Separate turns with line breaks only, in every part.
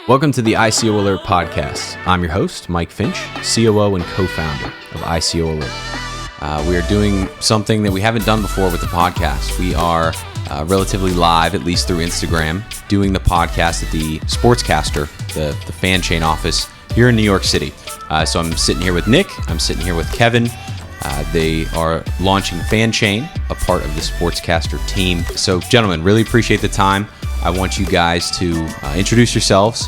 Welcome to the ICO Alert Podcast. I'm your host, Mike Finch, COO and co-founder of ICO Alert. We are doing something that we haven't done before with the podcast. We are relatively live, at least through Instagram, doing the podcast at the Sportscaster, the FanChain office here in New York City. So I'm sitting here with Nick. I'm sitting here with Kevin. They are launching FanChain, a part of the Sportscaster team. So, gentlemen, really appreciate the time. I want you guys to introduce yourselves,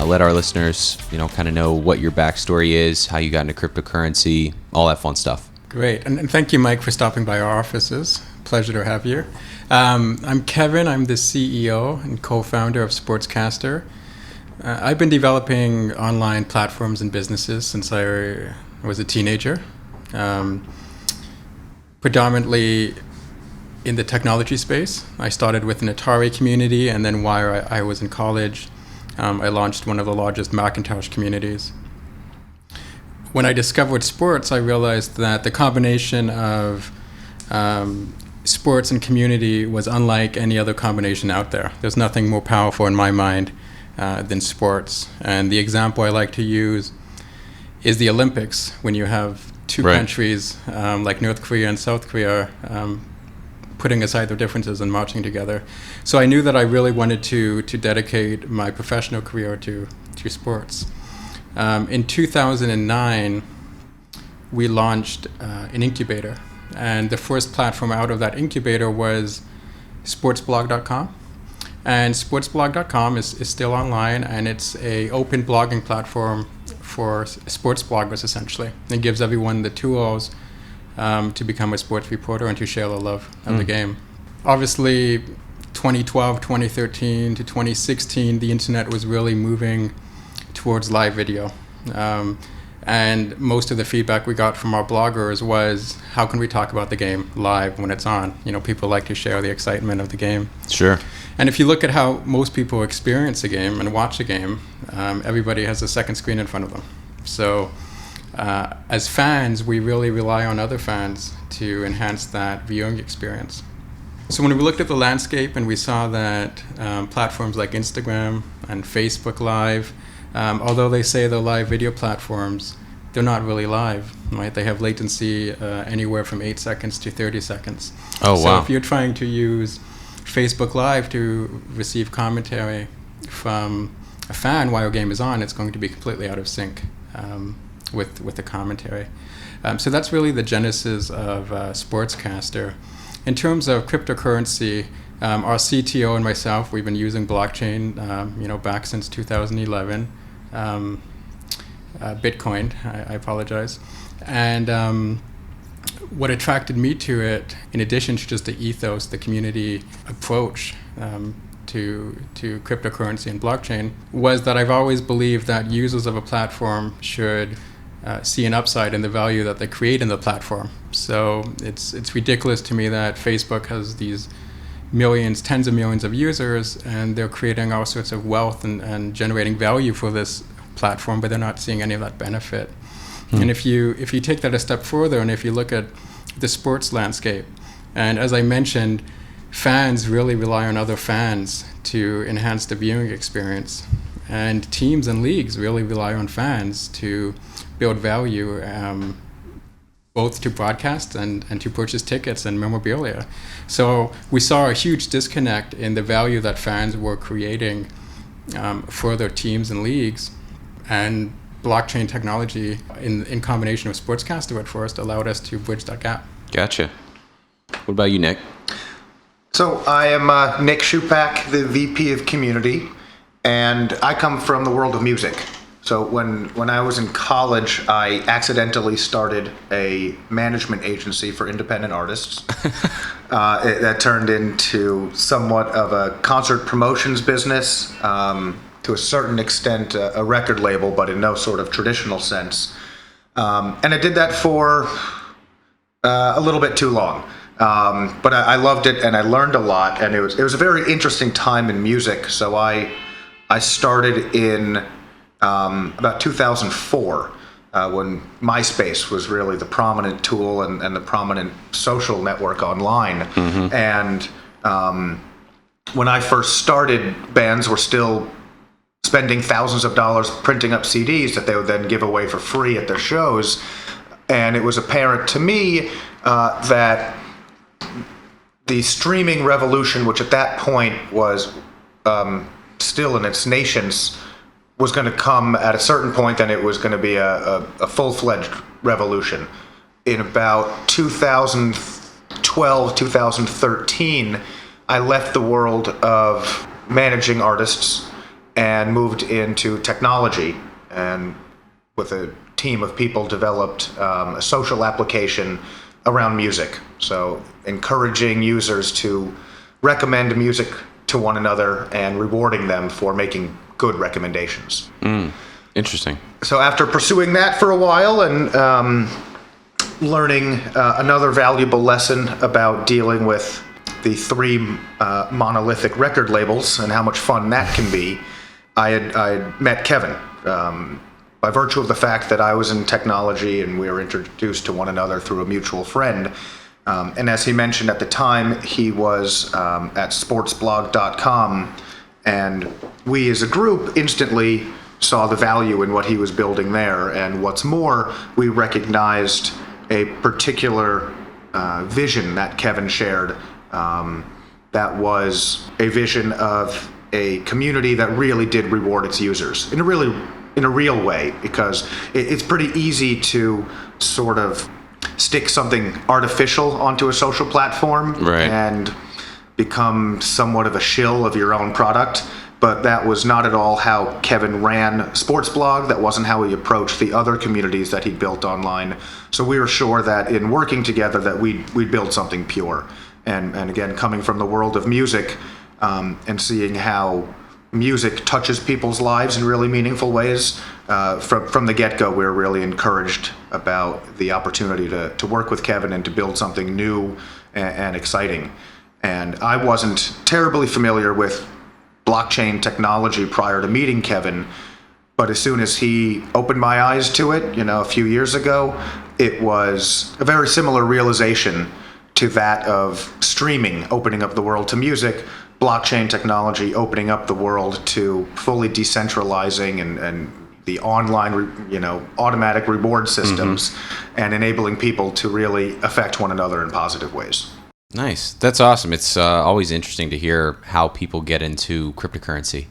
let our listeners, kind of know what your backstory is, how you got into cryptocurrency, all that fun stuff.
Great. And thank you, Mike, for stopping by our offices. Pleasure to have you. I'm Kevin. I'm the CEO and co-founder of Sportscaster. I've been developing online platforms and businesses since I was a teenager, predominantly in the technology space. I started with an Atari community, and then while I was in college, I launched one of the largest Macintosh communities. When I discovered sports, I realized that the combination of sports and community was unlike any other combination out there. There's nothing more powerful in my mind than sports. And the example I like to use is the Olympics, when you have two countries like North Korea and South Korea putting aside their differences and marching together. So I knew that I really wanted to dedicate my professional career to sports. In 2009, we launched an incubator, and the first platform out of that incubator was sportsblog.com. And sportsblog.com is still online, and it's a open blogging platform for sports bloggers, essentially. It gives everyone the tools to become a sports reporter and to share the love of the game. Obviously, 2012, 2013 to 2016, the internet was really moving towards live video. And most of the feedback we got from our bloggers was, how can we talk about the game live when it's on? People like to share the excitement of the game.
Sure.
And if you look at how most people experience a game and watch a game, everybody has a second screen in front of them. So as fans, we really rely on other fans to enhance that viewing experience. So when we looked at the landscape and we saw that platforms like Instagram and Facebook Live, although they say they're live video platforms, they're not really live, right? They have latency anywhere from 8 seconds to 30 seconds.
Oh, wow.
So if you're trying to use Facebook Live to receive commentary from a fan while a game is on, it's going to be completely out of sync with the commentary. So that's really the genesis of Sportscaster. In terms of cryptocurrency, our CTO and myself, we've been using blockchain, back since 2011. Bitcoin, I apologize. And what attracted me to it, in addition to just the ethos, the community approach to cryptocurrency and blockchain, was that I've always believed that users of a platform should see an upside in the value that they create in the platform. So it's ridiculous to me that Facebook has these millions, tens of millions of users, and they're creating all sorts of wealth and generating value for this platform, but they're not seeing any of that benefit. And if you take that a step further, and if you look at the sports landscape, and as I mentioned, fans really rely on other fans to enhance the viewing experience, and teams and leagues really rely on fans to build value, both to broadcast and to purchase tickets and memorabilia. So we saw a huge disconnect in the value that fans were creating for their teams and leagues, and blockchain technology in combination with Sportscaster at first allowed us to bridge that gap.
Gotcha. What about you, Nick?
So I am Nick Shupak, the VP of Community, and I come from the world of music. So when I was in college, I accidentally started a management agency for independent artists. That turned into somewhat of a concert promotions business, to a certain extent a record label, but in no sort of traditional sense. And I did that for a little bit too long. But I loved it, and I learned a lot, and it was a very interesting time in music. So I started in about 2004, when MySpace was really the prominent tool and the prominent social network online. And when I first started, bands were still spending thousands of dollars printing up CDs that they would then give away for free at their shows. And it was apparent to me that the streaming revolution, which at that point was still in its nascence, was going to come at a certain point, and it was going to be a full-fledged revolution. In about 2012, 2013, I left the world of managing artists and moved into technology, and with a team of people developed a social application around music. So encouraging users to recommend music to one another and rewarding them for making good recommendations.
Interesting.
So after pursuing that for a while and learning another valuable lesson about dealing with the three monolithic record labels and how much fun that can be, I had met Kevin. By virtue of the fact that I was in technology and we were introduced to one another through a mutual friend. And as he mentioned at the time, he was at sportsblog.com, and we as a group instantly saw the value in what he was building there. And what's more, we recognized a particular vision that Kevin shared that was a vision of a community that really did reward its users in a real way, because it's pretty easy to sort of stick something artificial onto a social platform and become somewhat of a shill of your own product. But that was not at all how Kevin ran Sportsblog. That wasn't how he approached the other communities that he built online. So we were sure that in working together that we'd build something pure. And again, coming from the world of music and seeing how music touches people's lives in really meaningful ways, from the get-go, we were really encouraged about the opportunity to work with Kevin and to build something new and exciting. And I wasn't terribly familiar with blockchain technology prior to meeting Kevin, but as soon as he opened my eyes to it, a few years ago, it was a very similar realization to that of streaming opening up the world to music, blockchain technology opening up the world to fully decentralizing and the online, automatic reward systems, and enabling people to really affect one another in positive ways.
Nice. That's awesome. It's always interesting to hear how people get into cryptocurrency,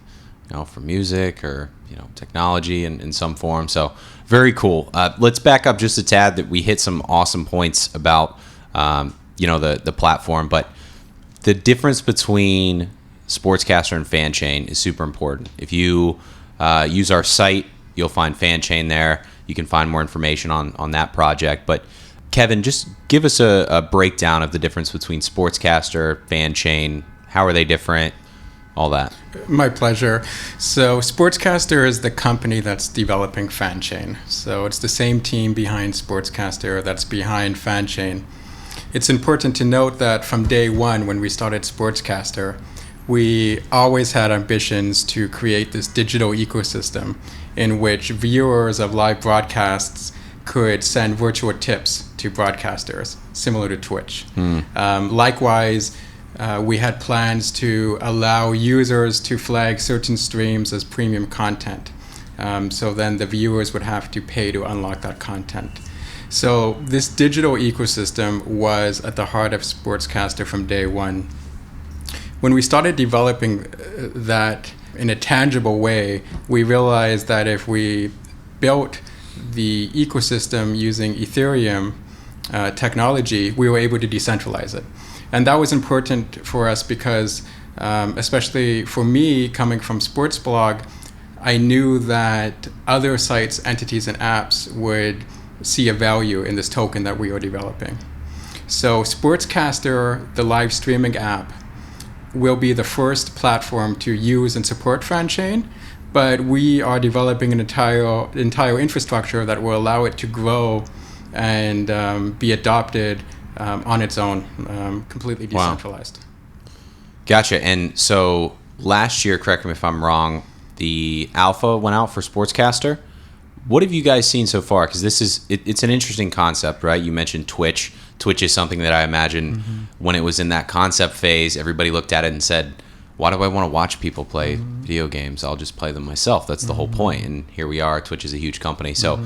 from music or, technology in some form. So very cool. Let's back up just a tad. That we hit some awesome points about, the platform, but the difference between Sportscaster and FanChain is super important. If you use our site, you'll find FanChain there. You can find more information on that project. But Kevin, just give us a breakdown of the difference between Sportscaster, FanChain. How are they different? All that.
My pleasure. So Sportscaster is the company that's developing FanChain. So it's the same team behind Sportscaster that's behind FanChain. It's important to note that from day one, when we started Sportscaster, we always had ambitions to create this digital ecosystem in which viewers of live broadcasts could send virtual tips to broadcasters, similar to Twitch. Likewise, we had plans to allow users to flag certain streams as premium content. So then the viewers would have to pay to unlock that content. So this digital ecosystem was at the heart of Sportscaster from day one. When we started developing that in a tangible way, we realized that if we built the ecosystem using Ethereum technology, we were able to decentralize it. And that was important for us because, especially for me, coming from Sportsblog, I knew that other sites, entities, and apps would see a value in this token that we are developing. So Sportscaster, the live streaming app, will be the first platform to use and support FanChain, but we are developing an entire infrastructure that will allow it to grow and be adopted on its own, completely decentralized.
Wow. Gotcha. And so last year, correct me if I'm wrong, the alpha went out for Sportscaster. What have you guys seen so far? Because it's an interesting concept, right? You mentioned Twitch. Twitch is something that I imagine when it was in that concept phase, everybody looked at it and said, why do I want to watch people play video games? I'll just play them myself. That's the whole point. And here we are. Twitch is a huge company. So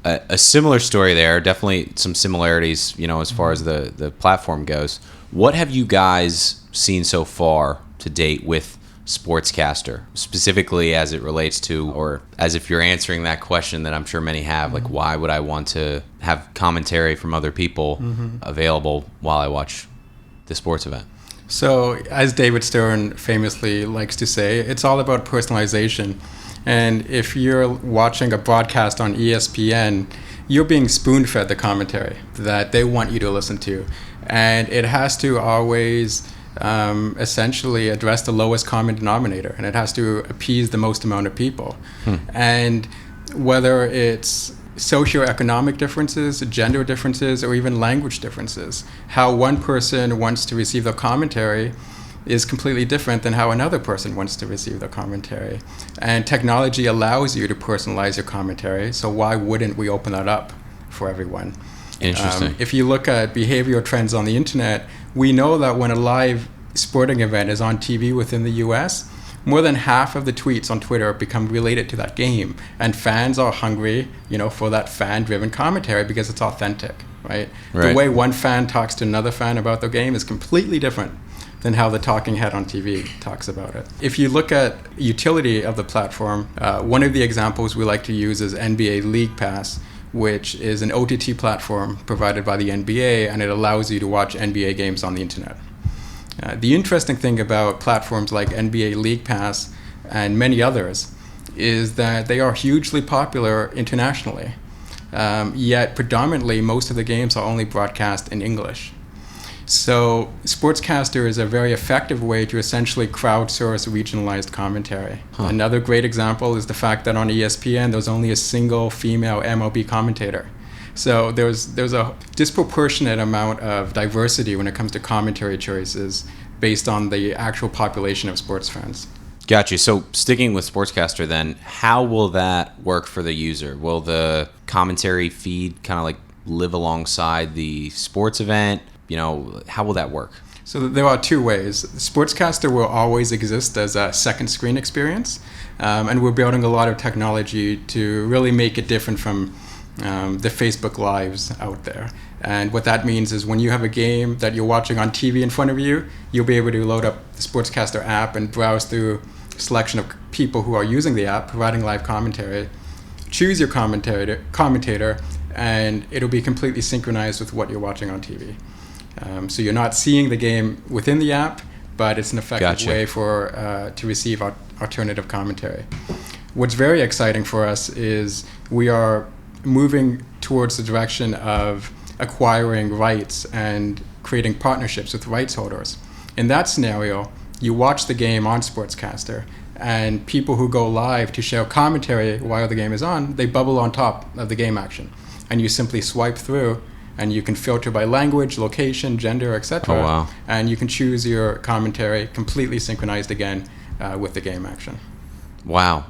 a similar story there, definitely some similarities, as far as the platform goes. What have you guys seen so far to date with Sportscaster, specifically as it relates to, or as if you're answering that question that I'm sure many have, like why would I want to have commentary from other people available while I watch the sports event?
So, as David Stern famously likes to say, it's all about personalization. And if you're watching a broadcast on ESPN, you're being spoon-fed the commentary that they want you to listen to. And it has to always essentially address the lowest common denominator, and it has to appease the most amount of people. And whether it's socioeconomic differences, gender differences, or even language differences, how one person wants to receive the commentary is completely different than how another person wants to receive the commentary. And technology allows you to personalize your commentary, so why wouldn't we open that up for everyone?
Interesting.
If you look at behavioral trends on the internet, we know that when a live sporting event is on TV within the US, more than half of the tweets on Twitter become related to that game. And fans are hungry, for that fan-driven commentary because it's authentic, right? The way one fan talks to another fan about the game is completely different than how the talking head on TV talks about it. If you look at utility of the platform, one of the examples we like to use is NBA League Pass, which is an OTT platform provided by the NBA, and it allows you to watch NBA games on the internet. The interesting thing about platforms like NBA League Pass and many others is that they are hugely popular internationally, yet predominantly most of the games are only broadcast in English. So Sportscaster is a very effective way to essentially crowdsource regionalized commentary. Another great example is the fact that on ESPN there's only a single female MLB commentator. So there's a disproportionate amount of diversity when it comes to commentary choices based on the actual population of sports fans.
Gotcha. So sticking with Sportscaster then, how will that work for the user? Will the commentary feed kind of like live alongside the sports event? How will that work?
So there are two ways. Sportscaster will always exist as a second screen experience, and we're building a lot of technology to really make it different from the Facebook Lives out there. And what that means is when you have a game that you're watching on TV in front of you, you'll be able to load up the Sportscaster app and browse through a selection of people who are using the app, providing live commentary. Choose your commentator, and it'll be completely synchronized with what you're watching on TV. So you're not seeing the game within the app, but it's an effective way to receive alternative commentary. What's very exciting for us is we are moving towards the direction of acquiring rights and creating partnerships with rights holders. In that scenario, you watch the game on Sportscaster, and people who go live to share commentary while the game is on, they bubble on top of the game action. And you simply swipe through, and you can filter by language, location, gender, etc.
Oh, wow.
And you can choose your commentary completely synchronized again with the game action.
Wow.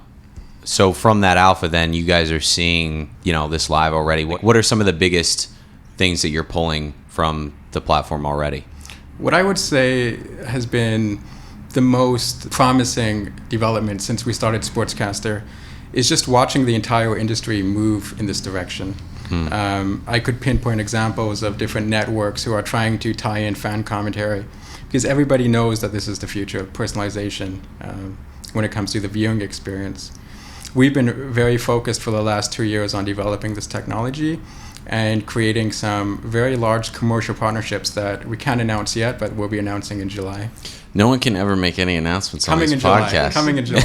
So from that alpha then, you guys are seeing, this live already. What are some of the biggest things that you're pulling from the platform already?
What I would say has been the most promising development since we started Sportscaster is just watching the entire industry move in this direction. I could pinpoint examples of different networks who are trying to tie in fan commentary, because everybody knows that this is the future of personalization when it comes to the viewing experience. We've been very focused for the last 2 years on developing this technology and creating some very large commercial partnerships that we can't announce yet, but we'll be announcing in July.
No one can ever make any announcements on this podcast.
Coming in July.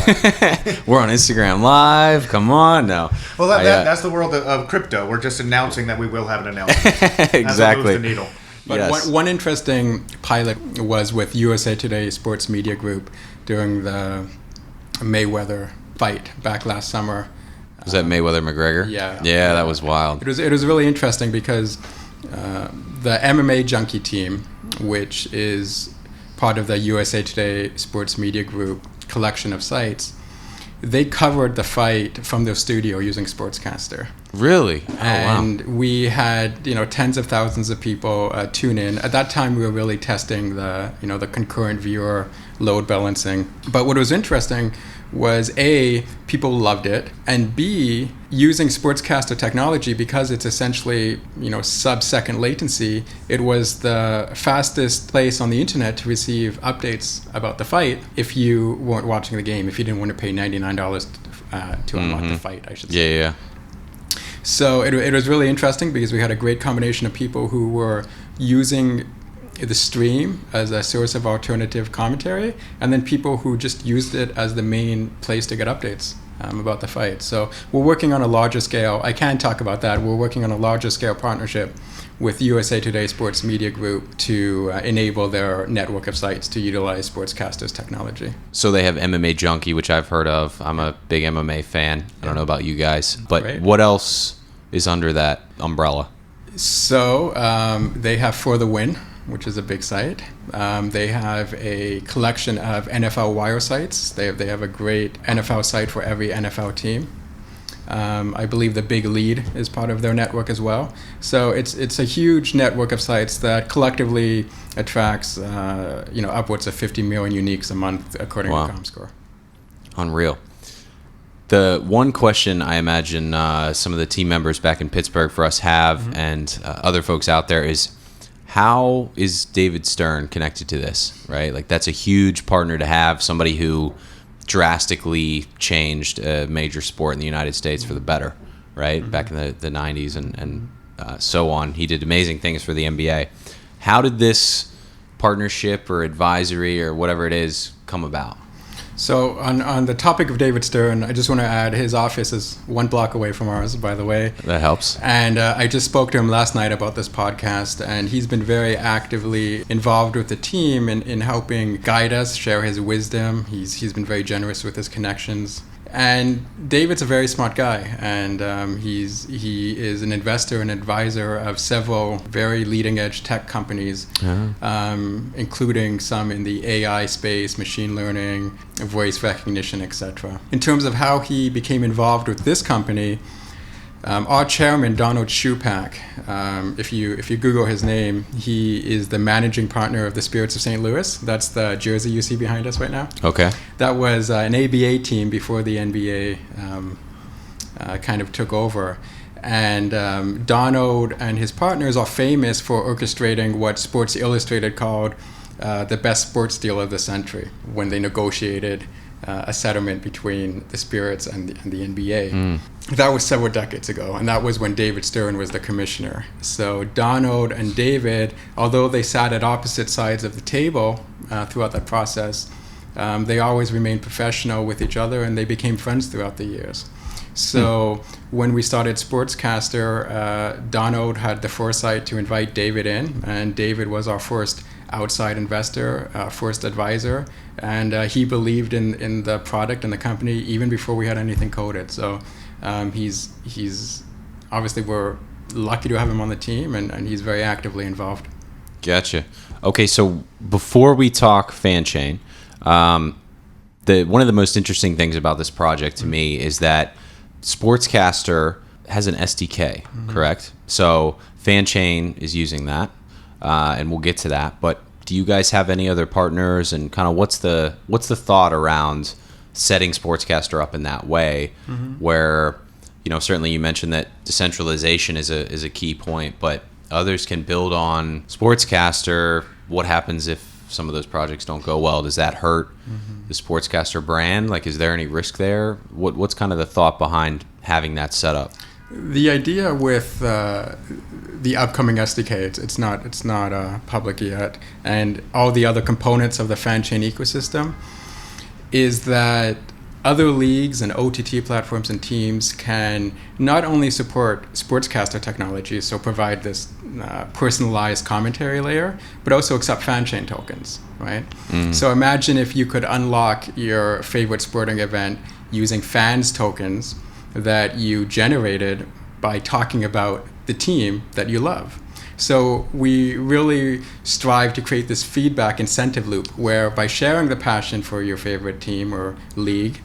We're on Instagram Live. Come on now.
Well, that's the world of crypto. We're just announcing that we will have an announcement.
Exactly.
That's what moves the needle.
But
yes.
one interesting pilot was with USA Today Sports Media Group during the Mayweather fight back last summer.
Was that Mayweather-McGregor?
Yeah.
Yeah, that was wild.
It was really interesting because the MMA Junkie team, which is part of the USA Today Sports Media Group collection of sites, they covered the fight from their studio using Sportscaster.
Really? Oh,
and
wow.
we had tens of thousands of people tune in. At that time, we were really testing the concurrent viewer load balancing. But what was interesting was A, people loved it, and B, using sportscaster technology, because it's essentially, sub-second latency, it was the fastest place on the internet to receive updates about the fight if you weren't watching the game, if you didn't want to pay $99 to unlock the fight, I should say.
Yeah.
So it was really interesting because we had a great combination of people who were using the stream as a source of alternative commentary, and then people who just used it as the main place to get updates about the fight. So we're working on a larger scale. I can talk about that. We're working on a larger scale partnership with USA Today Sports Media Group to enable their network of sites to utilize sportscasters technology.
So they have MMA Junkie, which I've heard of. I'm a big MMA fan. I don't know about you guys, but
Great.
What else is under that umbrella?
So they have For the Win, which is a big site. They have a collection of NFL wire sites. They have a great NFL site for every NFL team. I believe the Big Lead is part of their network as well. So it's a huge network of sites that collectively attracts upwards of 50 million uniques a month, according to ComScore.
Unreal. The one question I imagine some of the team members back in Pittsburgh for us have, and other folks out there, is how is David Stern connected to this, right? Like, that's a huge partner to have, somebody who drastically changed a major sport in the United States for the better, right? Back in the 90s and so on. He did amazing things for the NBA. How did this partnership or advisory or whatever it is come about?
So on the topic of David Stern, I just want to add his office is 1 block away from ours, by the way.
That helps.
And I just spoke to him last night about this podcast, and he's been very actively involved with the team in helping guide us, share his wisdom. He's been very generous with his connections. And David's a very smart guy, and he is an investor and advisor of several very leading-edge tech companies, including some in the AI space, machine learning, voice recognition, etc. In terms of how he became involved with this company, our chairman, Donald Shupak, if you Google his name, he is the managing partner of the Spirits of St. Louis. That's the jersey you see behind us right now.
Okay.
That was an ABA team before the NBA kind of took over. And Donald and his partners are famous for orchestrating what Sports Illustrated called the best sports deal of the century, when they negotiated a settlement between the Spirits and the NBA. That was several decades ago, and that was when David Stern was the commissioner. So Donald and David, although they sat at opposite sides of the table throughout that process, they always remained professional with each other, and they became friends throughout the years. So when we started Sportscaster, Donald had the foresight to invite David in, and David was our first outside investor, first advisor, and he believed in the product and the company even before we had anything coded. So he's obviously, we're lucky to have him on the team, and he's very actively involved.
Gotcha. Okay, so before we talk FanChain, one of the most interesting things about this project to me is that Sportscaster has an SDK, correct? So FanChain is using that, and we'll get to that. But do you guys have any other partners, and kind of what's the thought around setting Sportscaster up in that way, where, certainly you mentioned that decentralization is a key point, but others can build on Sportscaster. What happens if some of those projects don't go well? Does that hurt the Sportscaster brand? Like, is there any risk there? What's kind of the thought behind having that set up?
The idea with the upcoming SDK, it's not public yet, and all the other components of the FanChain ecosystem, is that other leagues and OTT platforms and teams can not only support Sportscaster technology, so provide this personalized commentary layer, but also accept FanChain tokens, right? So imagine if you could unlock your favorite sporting event using fans tokens that you generated by talking about the team that you love. So we really strive to create this feedback incentive loop where, by sharing the passion for your favorite team or league,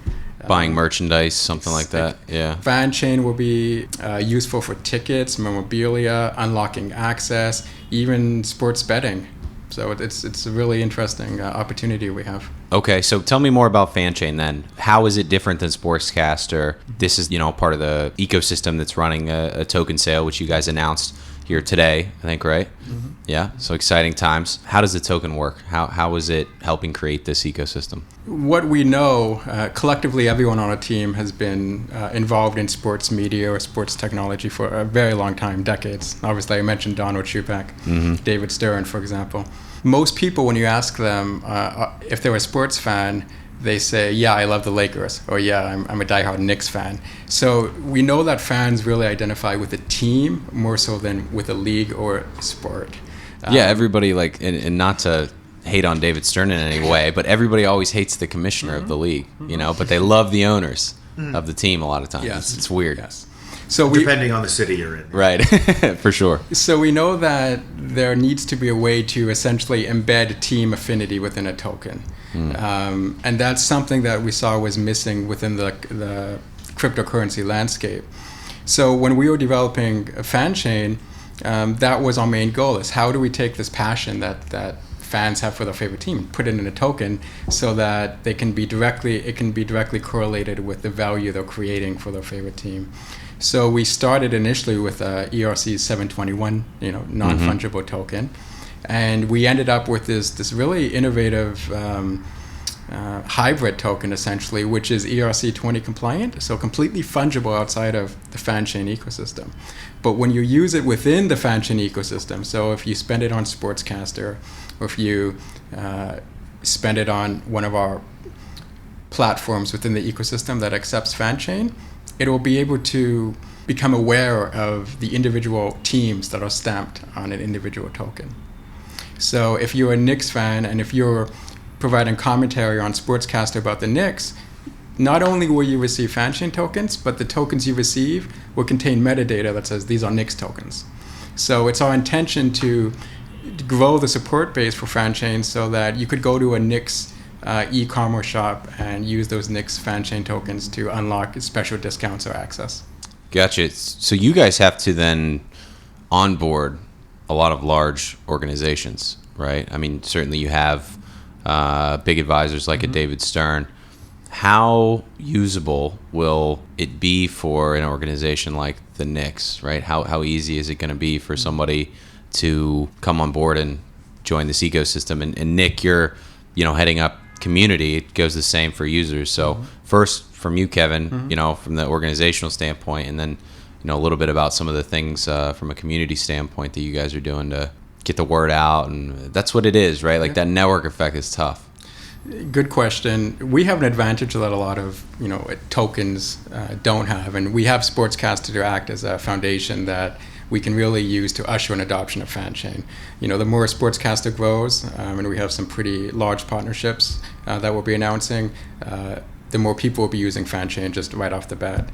buying merchandise, something like that. Yeah.
FanChain will be useful for tickets, memorabilia, unlocking access, even sports betting. So it's a really interesting opportunity we have.
Okay, so tell me more about FanChain then. How is it different than Sportscaster? This is, part of the ecosystem that's running a token sale, which you guys announced here today, I think, right? Mm-hmm. Yeah, so exciting times. How does the token work? How is it helping create this ecosystem?
What we know, collectively, everyone on our team has been involved in sports media or sports technology for a very long time, decades. Obviously, I mentioned Donald Shupak, David Stern, for example. Most people, when you ask them if they're a sports fan, they say, yeah, I love the Lakers, or yeah, I'm a diehard Knicks fan. So we know that fans really identify with a team more so than with a league or sport.
Yeah, everybody, and not to hate on David Stern in any way, but everybody always hates the commissioner of the league, but they love the owners of the team a lot of times.
Yes.
It's weird.
Yes. So
depending on the city you're in.
Right, for sure.
So we know that there needs to be a way to essentially embed team affinity within a token. And that's something that we saw was missing within the cryptocurrency landscape. So when we were developing FanChain, that was our main goal, is how do we take this passion that fans have for their favorite team and put it in a token so that it can be directly correlated with the value they're creating for their favorite team. So we started initially with ERC 721, non-fungible token. And we ended up with this really innovative hybrid token, essentially, which is ERC 20 compliant, so completely fungible outside of the FanChain ecosystem. But when you use it within the FanChain ecosystem, so if you spend it on Sportscaster, or if you spend it on one of our platforms within the ecosystem that accepts FanChain, it will be able to become aware of the individual teams that are stamped on an individual token. So if you're a Knicks fan and if you're providing commentary on Sportscaster about the Knicks, not only will you receive FanChain tokens, but the tokens you receive will contain metadata that says these are Knicks tokens. So it's our intention to grow the support base for FanChain so that you could go to a Knicks e-commerce shop and use those Knicks FanChain tokens to unlock special discounts or access.
Gotcha. So you guys have to then onboard a lot of large organizations, right? I mean, certainly you have big advisors like a David Stern. How usable will it be for an organization like the Knicks, right? How easy is it going to be for somebody to come on board and join this ecosystem? And Nick, you're heading up community. It goes the same for users. So first from you, Kevin, from the organizational standpoint, and then a little bit about some of the things from a community standpoint that you guys are doing to get the word out. And that's what it is, right? Like that network effect is tough.
Good question. We have an advantage that a lot of tokens don't have, and we have Sportscaster to act as a foundation that we can really use to usher an adoption of FanChain. The more Sportscaster grows, and we have some pretty large partnerships that we'll be announcing, the more people will be using FanChain just right off the bat.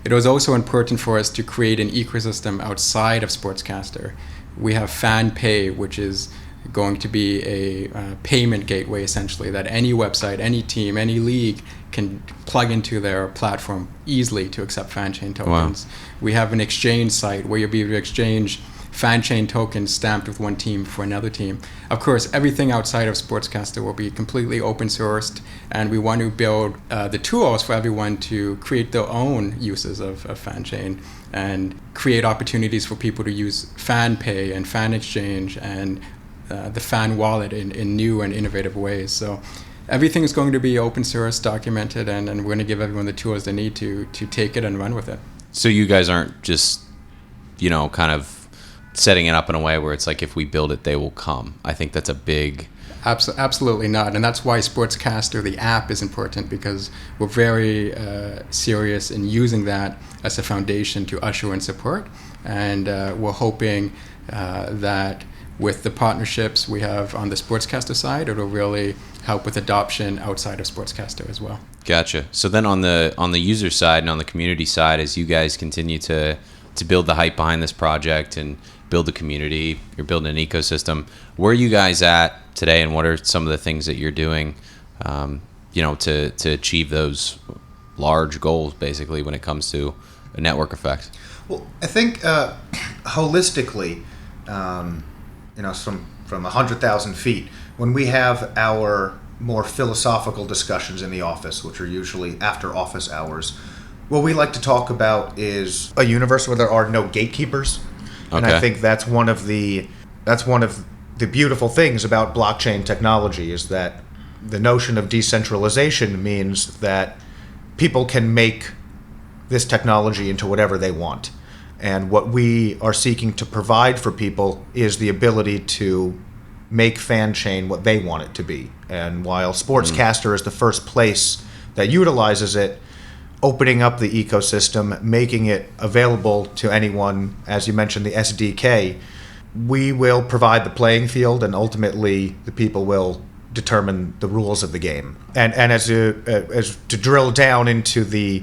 It was also important for us to create an ecosystem outside of Sportscaster. We have FanPay, which is going to be a payment gateway, essentially, that any website, any team, any league can plug into their platform easily to accept FanChain tokens. Wow. We have an exchange site where you'll be able to exchange FanChain tokens stamped with one team for another team. Of course, everything outside of Sportscaster will be completely open sourced, and we want to build the tools for everyone to create their own uses of FanChain and create opportunities for people to use FanPay and FanExchange and the Fan Wallet in new and innovative ways. So everything is going to be open source, documented, and we're going to give everyone the tools they need to take it and run with it.
So you guys aren't just, kind of setting it up in a way where it's like, if we build it, they will come. I think that's a big...
Absolutely not. And that's why Sportscaster, the app, is important, because we're very serious in using that as a foundation to usher in support. And we're hoping that with the partnerships we have on the Sportscaster side, it'll really help with adoption outside of Sportscaster as well.
Gotcha. So then on the user side and on the community side, as you guys continue to build the hype behind this project and build the community, you're building an ecosystem, where are you guys at today, and what are some of the things that you're doing to achieve those large goals, basically, when it comes to a network effect?
Well, I think holistically, some from 100,000 feet. When we have our more philosophical discussions in the office, which are usually after office hours, what we like to talk about is a universe where there are no gatekeepers. Okay. And I think that's one of the beautiful things about blockchain technology, is that the notion of decentralization means that people can make this technology into whatever they want. And what we are seeking to provide for people is the ability to make FanChain what they want it to be. And while Sportscaster is the first place that utilizes it, opening up the ecosystem, making it available to anyone, as you mentioned, the SDK, we will provide the playing field, and ultimately the people will determine the rules of the game. And as to drill down into the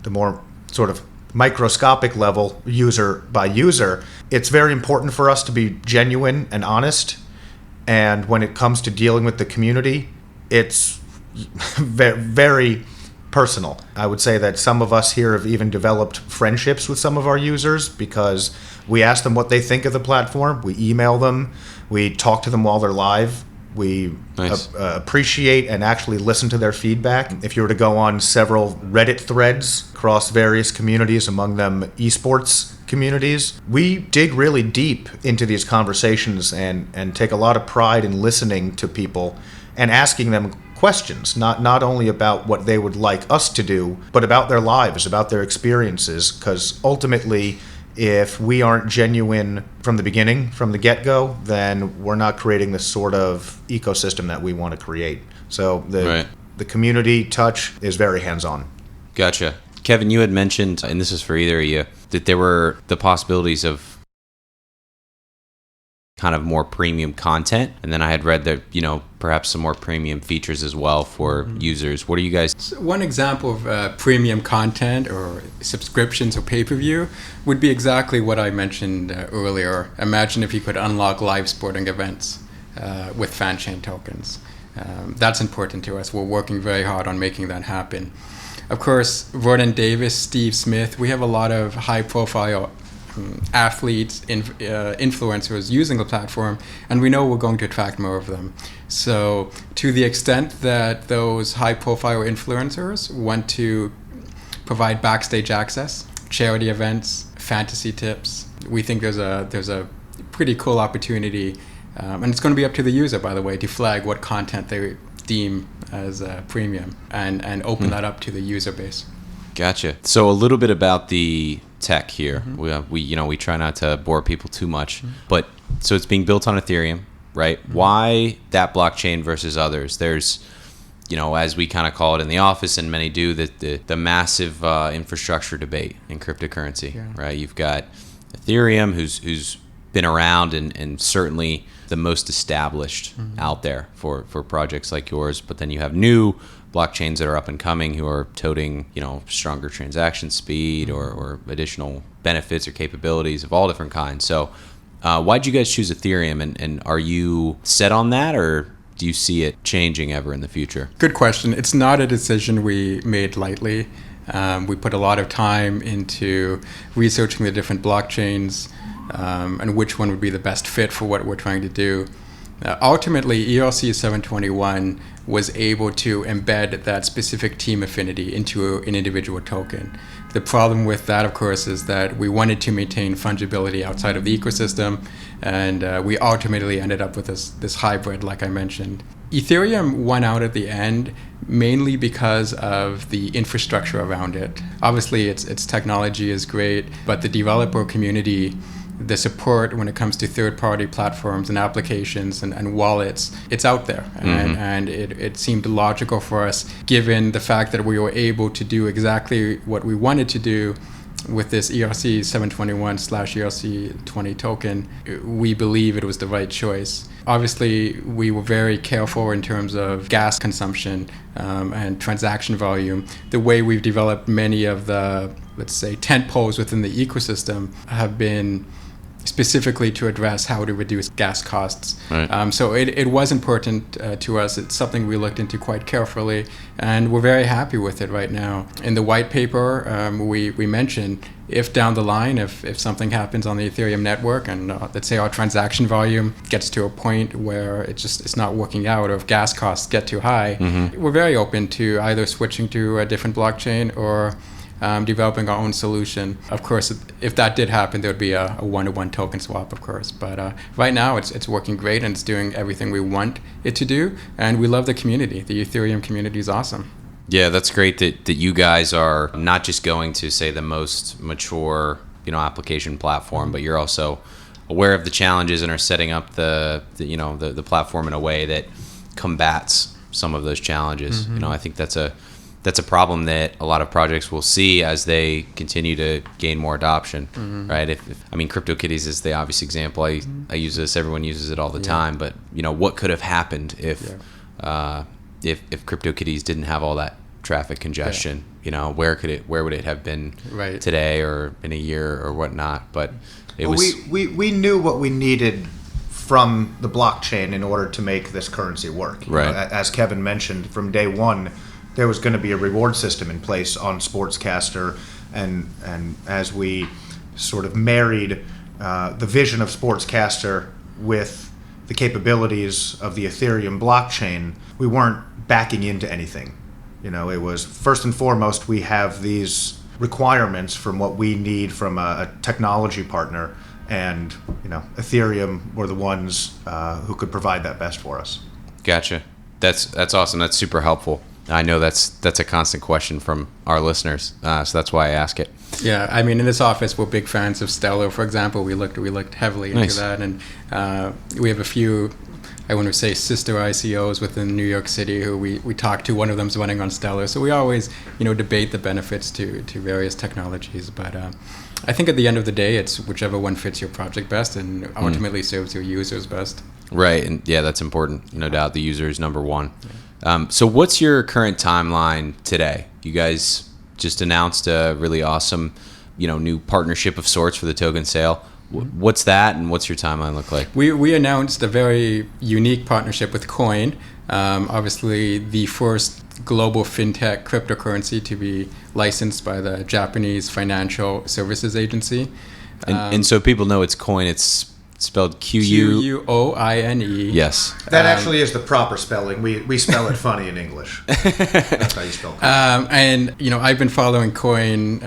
more sort of microscopic level, user by user, it's very important for us to be genuine and honest. And when it comes to dealing with the community, it's very personal. I would say that some of us here have even developed friendships with some of our users because we ask them what they think of the platform, we email them, we talk to them while they're live. We appreciate and actually listen to their feedback. If you were to go on several Reddit threads across various communities, among them esports communities, we dig really deep into these conversations and take a lot of pride in listening to people and asking them questions, not only about what they would like us to do, but about their lives, about their experiences, because ultimately, if we aren't genuine from the beginning, from the get-go, then we're not creating the sort of ecosystem that we want to create. So the community touch is very hands-on.
Gotcha. Kevin, you had mentioned, and this is for either of you, that there were the possibilities of kind of more premium content, and then I had read that perhaps some more premium features as well for users. What are you guys?
So one example of premium content or subscriptions or pay-per-view would be exactly what I mentioned earlier. Imagine if you could unlock live sporting events with FanChain tokens. That's important to us. We're working very hard on making that happen. Of course, Vernon Davis, Steve Smith, we have a lot of high-profile athletes, influencers using the platform, and we know we're going to attract more of them. So to the extent that those high-profile influencers want to provide backstage access, charity events, fantasy tips, we think there's a pretty cool opportunity, and it's going to be up to the user, by the way, to flag what content they deem as premium and open that up to the user base.
Gotcha. So a little bit about the tech here. We try not to bore people too much, but so it's being built on Ethereum, right? Why that blockchain versus others? There's, as we kind of call it in the office, and many do, the massive infrastructure debate in cryptocurrency, right? You've got Ethereum, who's been around and certainly the most established out there for projects like yours, but then you have new blockchains that are up and coming who are toting, stronger transaction speed or additional benefits or capabilities of all different kinds. So why'd you guys choose Ethereum, and are you set on that, or do you see it changing ever in the future?
Good question. It's not a decision we made lightly. We put a lot of time into researching the different blockchains and which one would be the best fit for what we're trying to do. Ultimately, ERC 721 was able to embed that specific team affinity into an individual token. The problem with that, of course, is that we wanted to maintain fungibility outside of the ecosystem, and we ultimately ended up with this hybrid, like I mentioned. Ethereum won out at the end mainly because of the infrastructure around it. Obviously, its technology is great, but the developer community, the support when it comes to third-party platforms and applications and wallets, it's out there. And it seemed logical for us, given the fact that we were able to do exactly what we wanted to do with this ERC 721/ERC20 token. We believe it was the right choice. Obviously, we were very careful in terms of gas consumption and transaction volume. The way we've developed many of the, let's say, tent poles within the ecosystem have been specifically to address how to reduce gas costs.
Right.
So it was important to us. It's something we looked into quite carefully, and we're very happy with it right now. In the white paper, we mentioned if down the line, if something happens on the Ethereum network, and let's say our transaction volume gets to a point where it's not working out, or if gas costs get too high, we're very open to either switching to a different blockchain or developing our own solution. Of course, if that did happen, there would be a one-to-one token swap, of course. But right now, it's working great, and it's doing everything we want it to do. And we love the community. The Ethereum community is awesome.
Yeah, that's great that you guys are not just going to, say, the most mature, application platform, but you're also aware of the challenges and are setting up the platform in a way that combats some of those challenges. I think that's a problem that a lot of projects will see as they continue to gain more adoption, right? CryptoKitties is the obvious example. I use this; everyone uses it all the time. But what could have happened if CryptoKitties didn't have all that traffic congestion? Where would it have been today, or in a year, or whatnot? But
we knew what we needed from the blockchain in order to make this currency work.
Right.
As Kevin mentioned, from day one, there was going to be a reward system in place on Sportscaster, and as we sort of married the vision of Sportscaster with the capabilities of the Ethereum blockchain, we weren't backing into anything. It was first and foremost, we have these requirements from what we need from a technology partner, and Ethereum were the ones who could provide that best for us.
Gotcha. That's awesome. That's super helpful. I know that's a constant question from our listeners, so that's why I ask it.
Yeah, in this office, we're big fans of Stellar, for example. We looked heavily into that, and we have a few, I want to say, sister ICOs within New York City who we talk to. One of them's running on Stellar, so we always debate the benefits to various technologies. But I think at the end of the day, it's whichever one fits your project best and ultimately serves your users best.
Right, and yeah, that's important. No doubt, the user is number one. So what's your current timeline today? You guys just announced a really awesome, new partnership of sorts for the token sale. What's that, and what's your timeline look like?
We announced a very unique partnership with Coin, obviously the first global fintech cryptocurrency to be licensed by the Japanese Financial Services Agency.
And so people know it's Coin. It's spelled
Quoine.
Yes.
That actually is the proper spelling. We spell it funny in English. That's how you spell Coin.
And I've been following Coin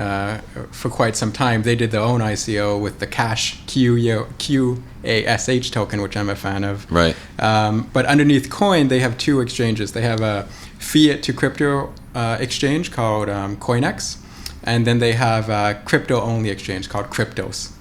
for quite some time. They did their own ICO with the Cash QASH token, which I'm a fan of.
Right.
But underneath Coin, they have two exchanges. They have a fiat to crypto exchange called CoinEx, and then they have a crypto-only exchange called Cryptos.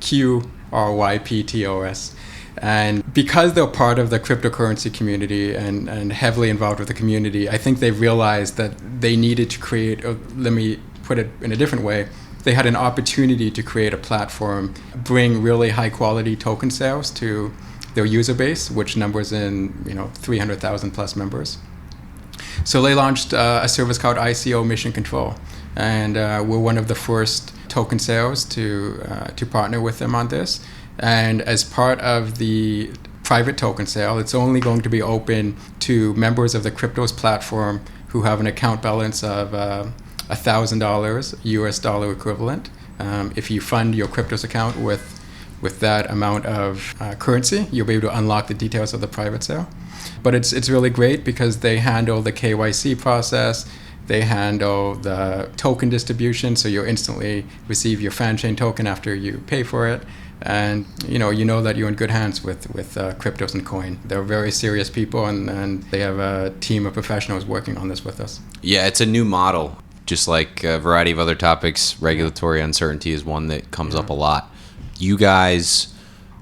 QRYPTOS. And because they're part of the cryptocurrency community and heavily involved with the community, I think they've realized that they needed to create, let me put it in a different way, they had an opportunity to create a platform, bring really high quality token sales to their user base, which numbers in 300,000 plus members. So they launched a service called ICO Mission Control, and we're one of the first token sales to partner with them on this. And as part of the private token sale, it's only going to be open to members of the Cryptos platform who have an account balance of $1,000 US dollar equivalent. If you fund your Cryptos account with that amount of currency, you'll be able to unlock the details of the private sale. But it's really great because they handle the KYC process. They handle the token distribution, so you'll instantly receive your FanChain token after you pay for it. And you know that you're in good hands with Cryptos and Coin. They're very serious people, and they have a team of professionals working on this with us.
Yeah, it's a new model. Just like a variety of other topics, regulatory uncertainty is one that comes up a lot. You guys,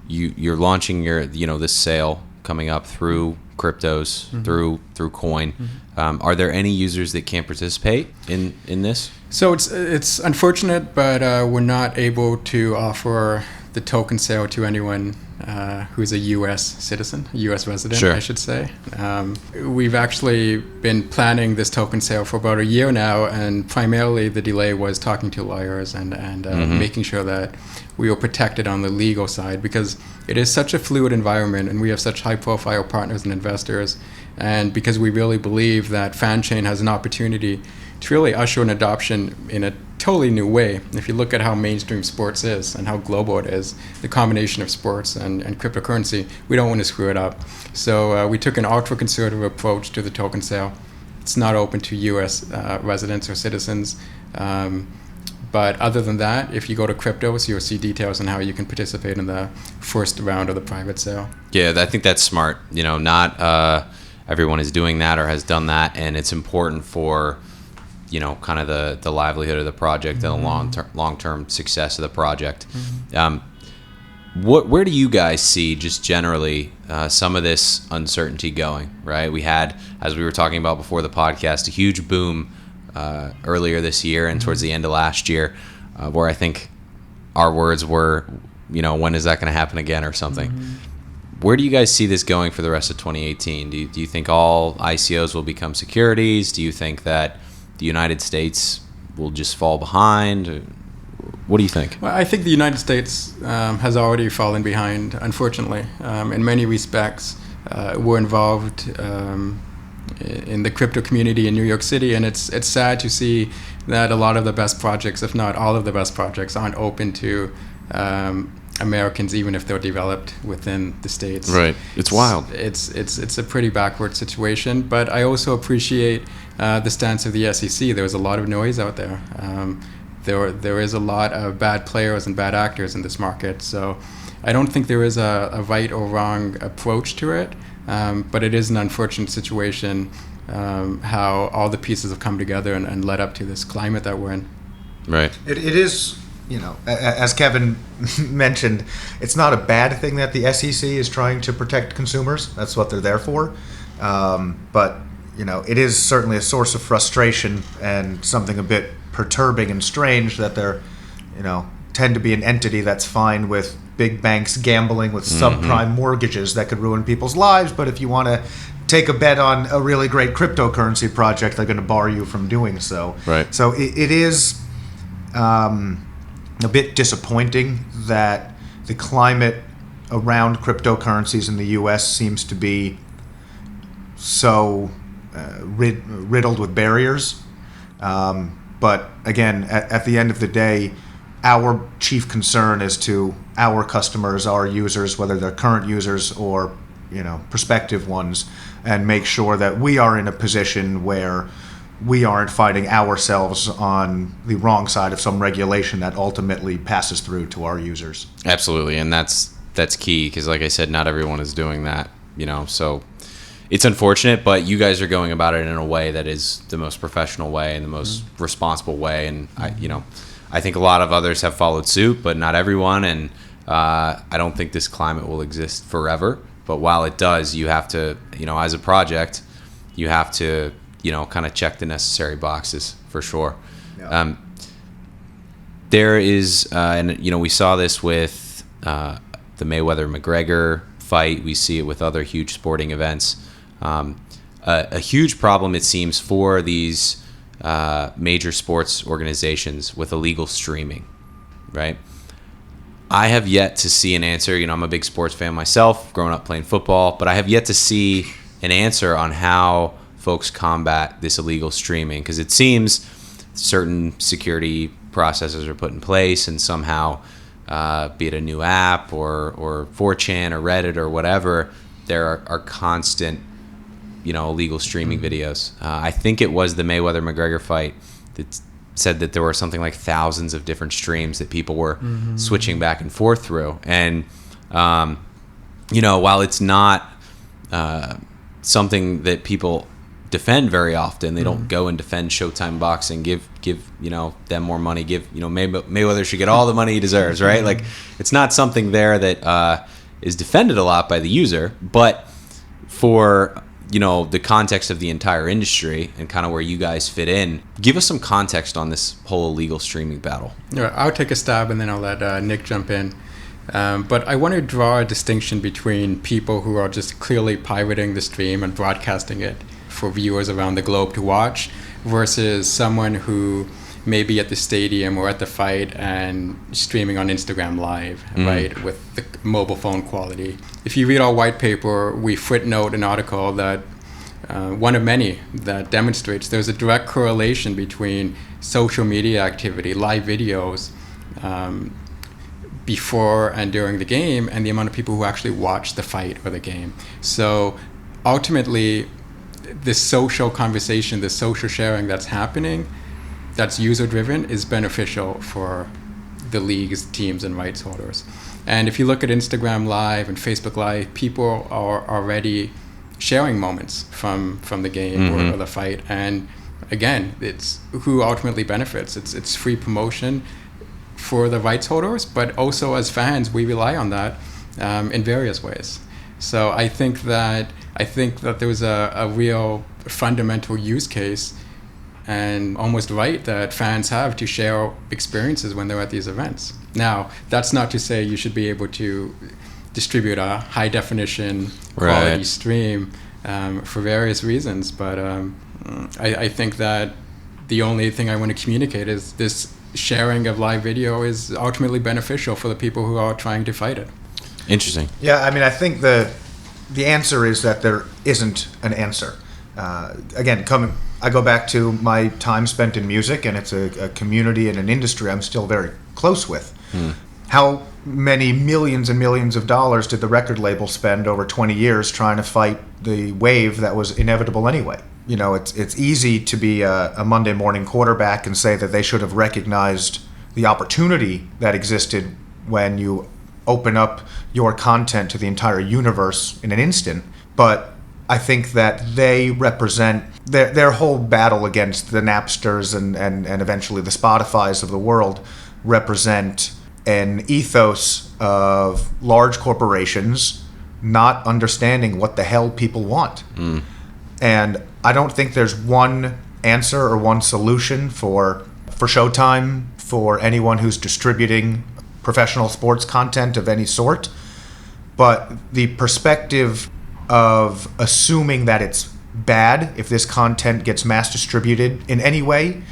you're launching your this sale coming up through Cryptos, through Coin. Are there any users that can't participate in this?
So it's unfortunate, but we're not able to offer the token sale to anyone who's a U.S. citizen, a U.S. resident,
Sure.
I should say. We've actually been planning this token sale for about a year now, and primarily the delay was talking to lawyers and making sure that we were protected on the legal side, because it is such a fluid environment and we have such high-profile partners and investors, and because we really believe that FanChain has an opportunity to really usher an adoption in a totally new way. If you look at how mainstream sports is and how global it is, the combination of sports and cryptocurrency, we don't want to screw it up. So we took an ultra-conservative approach to the token sale. It's not open to U.S. residents or citizens. But other than that, if you go to Cryptos, you'll see details on how you can participate in the first round of the private sale.
Yeah, I think that's smart. Not everyone is doing that or has done that, and it's important for kind of the livelihood of the project and the long-term success of the project. Where do you guys see, just generally, some of this uncertainty going, right? We had, as we were talking about before the podcast, a huge boom earlier this year and towards the end of last year, where I think our words were, when is that going to happen again or something? Where do you guys see this going for the rest of 2018? Do you think all ICOs will become securities? Do you think that the United States will just fall behind? What do you think?
Well, I think the United States has already fallen behind, unfortunately. In many respects, we're involved in the crypto community in New York City, and it's sad to see that a lot of the best projects, if not all of the best projects, aren't open to Americans, even if they're developed within the States.
Right. It's wild.
It's a pretty backward situation, but I also appreciate the stance of the SEC. There's a lot of noise out there. There is a lot of bad players and bad actors in this market, so I don't think there is a right or wrong approach to it, but it is an unfortunate situation how all the pieces have come together and led up to this climate that we're in.
Right.
It is, as Kevin mentioned, it's not a bad thing that the SEC is trying to protect consumers. That's what they're there for. But, it is certainly a source of frustration and something a bit perturbing and strange that they're, tend to be an entity that's fine with big banks gambling with subprime mortgages that could ruin people's lives. But if you want to take a bet on a really great cryptocurrency project, they're going to bar you from doing so.
Right.
So it is a bit disappointing that the climate around cryptocurrencies in the U.S. seems to be so riddled with barriers. But again, at the end of the day, our chief concern is to our customers, our users, whether they're current users or prospective ones, and make sure that we are in a position where we aren't fighting ourselves on the wrong side of some regulation that ultimately passes through to our users.
Absolutely, and that's key, because like I said, not everyone is doing that, so it's unfortunate, but you guys are going about it in a way that is the most professional way and the most responsible way, and I think a lot of others have followed suit, but not everyone, and I don't think this climate will exist forever. But while it does, you have to, as a project, you have to, kind of check the necessary boxes for sure. Yeah. There is, and we saw this with the Mayweather-McGregor fight. We see it with other huge sporting events. A huge problem, it seems, for these major sports organizations with illegal streaming, right? I have yet to see an answer. I'm a big sports fan myself, growing up playing football, but I have yet to see an answer on how folks combat this illegal streaming, because it seems certain security processes are put in place, and somehow, be it a new app or 4chan or Reddit or whatever, there are constant, illegal streaming videos. I think it was the Mayweather-McGregor fight that said that there were something like thousands of different streams that people were switching back and forth through. And, while it's not something that people defend very often, they don't go and defend Showtime Boxing, give them more money, Mayweather should get all the money he deserves, right? Like, it's not something there that is defended a lot by the user, but for the context of the entire industry and kind of where you guys fit in, give us some context on this whole illegal streaming battle.
I'll take a stab and then I'll let Nick jump in. But I want to draw a distinction between people who are just clearly pirating the stream and broadcasting it for viewers around the globe to watch versus someone who may be at the stadium or at the fight and streaming on Instagram Live, right, with the mobile phone quality. If you read our white paper, we footnote an article that one of many that demonstrates there's a direct correlation between social media activity, live videos, before and during the game, and the amount of people who actually watch the fight or the game. So ultimately, this social conversation, the social sharing that's happening, that's user-driven, is beneficial for the leagues, teams, and rights holders. And if you look at Instagram Live and Facebook Live, people are already sharing moments from the game or the fight. And again, it's who ultimately benefits. It's free promotion for the rights holders, but also as fans, we rely on that in various ways. So I think that there's a real fundamental use case and almost right that fans have to share experiences when they're at these events. Now, that's not to say you should be able to distribute a high definition quality stream for various reasons, but I think that the only thing I want to communicate is this sharing of live video is ultimately beneficial for the people who are trying to fight it.
Interesting.
Yeah, I mean, I think the answer is that there isn't an answer. Again, I go back to my time spent in music, and it's a community and an industry I'm still very close with. How many millions and millions of dollars did the record label spend over 20 years trying to fight the wave that was inevitable anyway? You know, it's easy to be a Monday morning quarterback and say that they should have recognized the opportunity that existed when you open up your content to the entire universe in an instant. But I think that they represent their whole battle against the Napsters and eventually the Spotifys of the world represent an ethos of large corporations not understanding what the hell people want. And I don't think there's one answer or one solution for Showtime, for anyone who's distributing professional sports content of any sort. But the perspective of assuming that it's bad if this content gets mass distributed in any way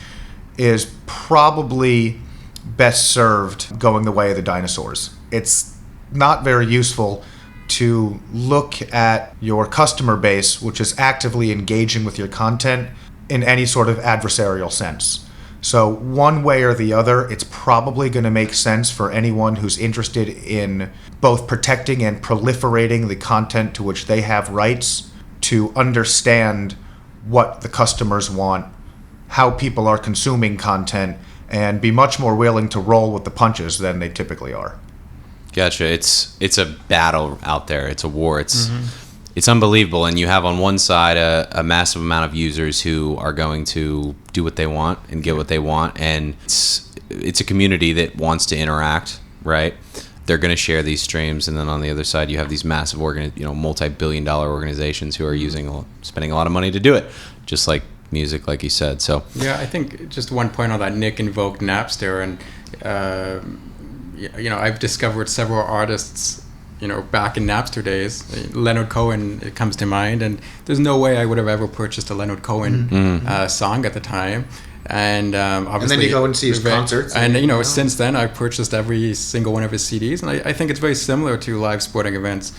is probably best served going the way of the dinosaurs. It's not very useful to look at your customer base, which is actively engaging with your content, in any sort of adversarial sense. So one way or the other, it's probably going to make sense for anyone who's interested in both protecting and proliferating the content to which they have rights to understand what the customers want, how people are consuming content, and be much more willing to roll with the punches than they typically are.
Gotcha. It's a battle out there. It's a war. It's unbelievable. And you have on one side a massive amount of users who are going to do what they want and get what they want. And it's a community that wants to interact, right? They're going to share these streams. And then on the other side, you have these massive, multi-billion-dollar organizations who are spending a lot of money to do it, just like music, like you said. So
yeah, I think just one point on that, Nick invoked Napster, and I've discovered several artists, back in Napster days. Leonard Cohen, it comes to mind, and there's no way I would have ever purchased a Leonard Cohen song at the time. And obviously,
and then you go and see his concerts.
And since then, I've purchased every single one of his CDs, and I think it's very similar to live sporting events.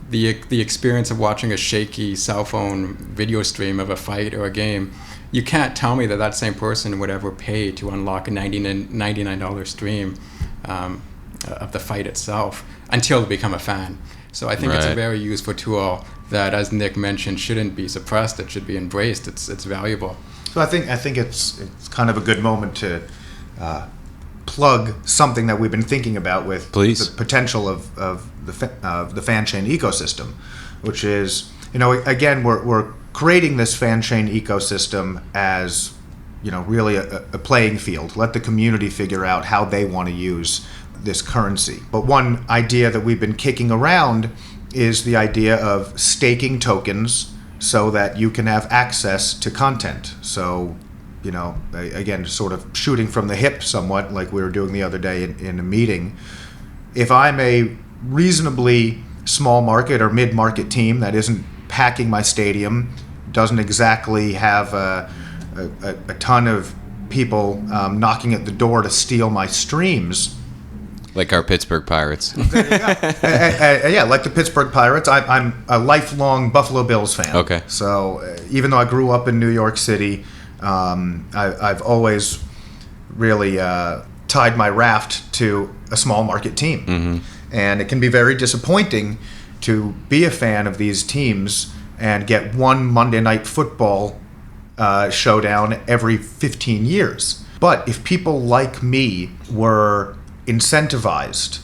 The experience of watching a shaky cell phone video stream of a fight or a game, you can't tell me that same person would ever pay to unlock a $99 stream of the fight itself until they become a fan. So I think it's a very useful tool that, as Nick mentioned, shouldn't be suppressed. It should be embraced. It's valuable.
So I think it's kind of a good moment to plug something that we've been thinking about with the potential of the FanChain ecosystem, which is, again, we're creating this FanChain ecosystem as, really a playing field. Let the community figure out how they want to use this currency. But one idea that we've been kicking around is the idea of staking tokens so that you can have access to content. So, again, sort of shooting from the hip somewhat, like we were doing the other day in a meeting. if I'm a reasonably small market or mid-market team that isn't packing my stadium, doesn't exactly have a ton of people knocking at the door to steal my streams.
Like our Pittsburgh Pirates.
Yeah, like the Pittsburgh Pirates. I'm a lifelong Buffalo Bills fan.
Okay.
So even though I grew up in New York City, I've always really tied my raft to a small market team. Mm-hmm. And it can be very disappointing to be a fan of these teams and get one Monday Night Football showdown every 15 years. But if people like me were incentivized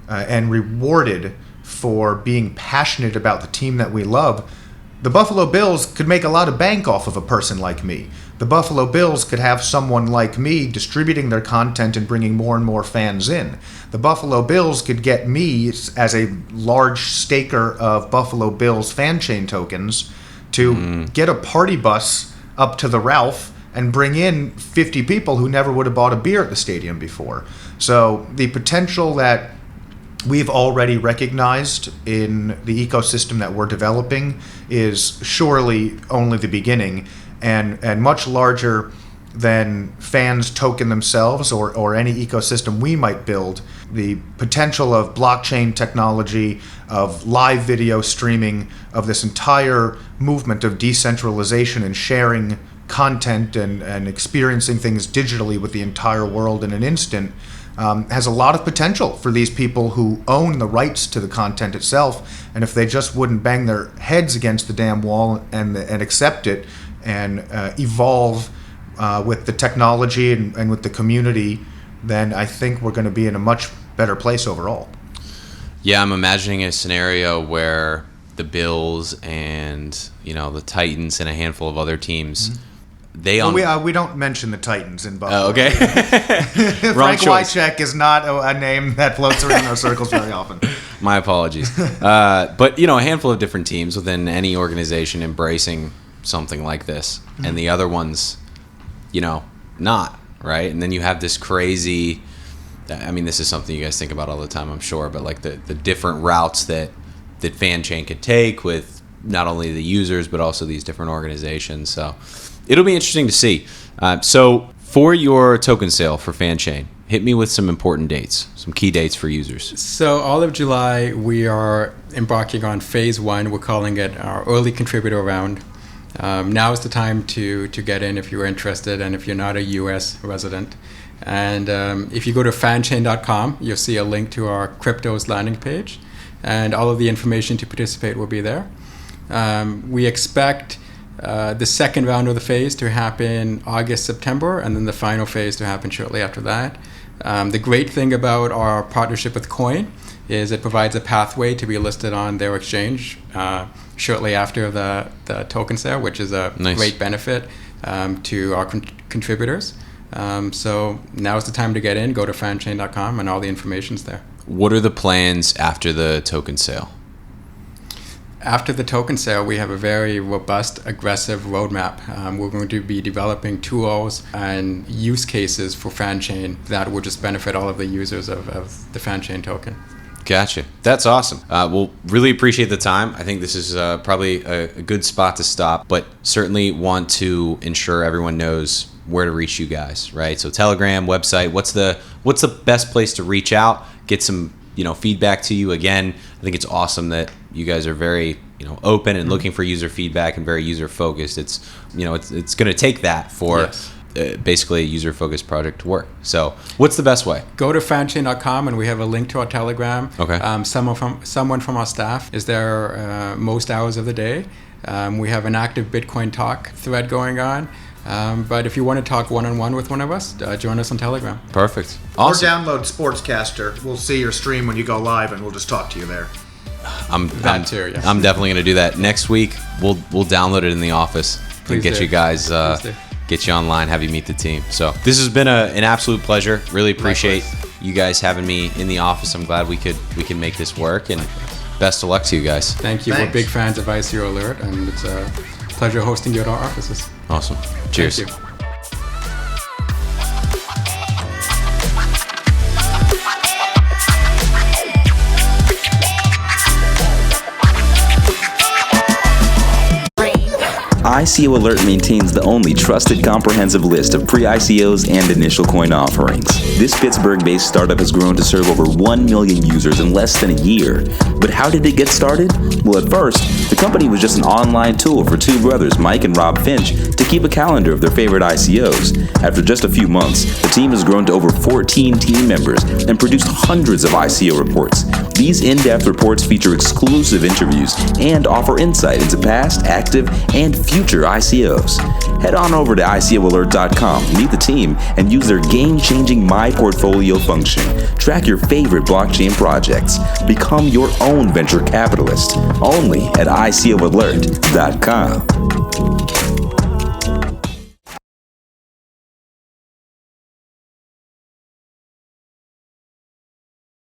and rewarded for being passionate about the team that we love, the Buffalo Bills could make a lot of bank off of a person like me. The Buffalo Bills could have someone like me distributing their content and bringing more and more fans in. The Buffalo Bills could get me as a large staker of Buffalo Bills FanChain tokens to get a party bus up to the Ralph and bring in 50 people who never would have bought a beer at the stadium before. So the potential that we've already recognized in the ecosystem that we're developing is surely only the beginning, and much larger than fans token themselves or any ecosystem we might build. The potential of blockchain technology, of live video streaming, of this entire movement of decentralization and sharing content and experiencing things digitally with the entire world in an instant has a lot of potential for these people who own the rights to the content itself. And if they just wouldn't bang their heads against the damn wall and accept it and evolve with the technology and with the community, then I think we're going to be in a much better place overall.
Yeah, I'm imagining a scenario where the Bills and the Titans and a handful of other teams. Mm-hmm.
We don't mention the Titans in Buffalo.
Oh, okay.
Frank Wycheck is not a name that floats around our circles very often.
My apologies. But a handful of different teams within any organization embracing something like this, mm-hmm. and the other ones, not, right? And then you have this crazy, this is something you guys think about all the time, I'm sure, but like the different routes that FanChain could take with not only the users, but also these different organizations. So it'll be interesting to see. So for your token sale for FanChain, hit me with some important dates, some key dates for users.
So all of July, we are embarking on phase 1. We're calling it our early contributor round. Now is the time to get in if you're interested and if you're not a U.S. resident. And if you go to fanchain.com, you'll see a link to our cryptos landing page, and all of the information to participate will be there. We expect the second round of the phase to happen August, September, and then the final phase to happen shortly after that. The great thing about our partnership with Coin is it provides a pathway to be listed on their exchange shortly after the token sale, which is a great benefit to our contributors. So now is the time to get in. Go to fanchain.com and all the information's there.
What are the plans after the token sale?
After the token sale, we have a very robust, aggressive roadmap. We're going to be developing tools and use cases for FanChain that will just benefit all of the users of the FanChain token.
Gotcha. That's awesome. We'll really appreciate the time. I think this is probably a good spot to stop, but certainly want to ensure everyone knows where to reach you guys, right? So Telegram, website, what's the best place to reach out, get some feedback to you? Again, I think it's awesome that you guys are very open and looking for user feedback and very user focused. It's it's going to take that for basically a user focused project to work. So what's the best way?
Go to fanchain.com and we have a link to our Telegram.
Okay.
Someone from our staff is there most hours of the day. We have an active Bitcoin talk thread going on. But if you want to talk one-on-one with one of us, join us on Telegram.
Perfect. Awesome.
Or download Sportscaster. We'll see your stream when you go live, and we'll just talk to you there.
I'm definitely going to do that. Next week, we'll download it in the office and get you guys, get you online, have you meet the team. So this has been an absolute pleasure. Really appreciate you guys having me in the office. I'm glad we can make this work, and best of luck to you guys.
Thank you. Thanks. We're big fans of ICO Alert, and it's a pleasure hosting you at our offices.
Awesome. Cheers.
Thank you.
ICO Alert maintains the only trusted comprehensive list of pre-ICOs and initial coin offerings. This Pittsburgh-based startup has grown to serve over 1 million users in less than a year. But how did it get started? Well, at first, the company was just an online tool for two brothers, Mike and Rob Finch, to keep a calendar of their favorite ICOs. After just a few months, the team has grown to over 14 team members and produced hundreds of ICO reports. These in-depth reports feature exclusive interviews and offer insight into past, active, and future ICOs. Head on over to ICOalert.com, meet the team, and use their game-changing My Portfolio function. Track your favorite blockchain projects. Become your own venture capitalist. Only at ICOalert.com.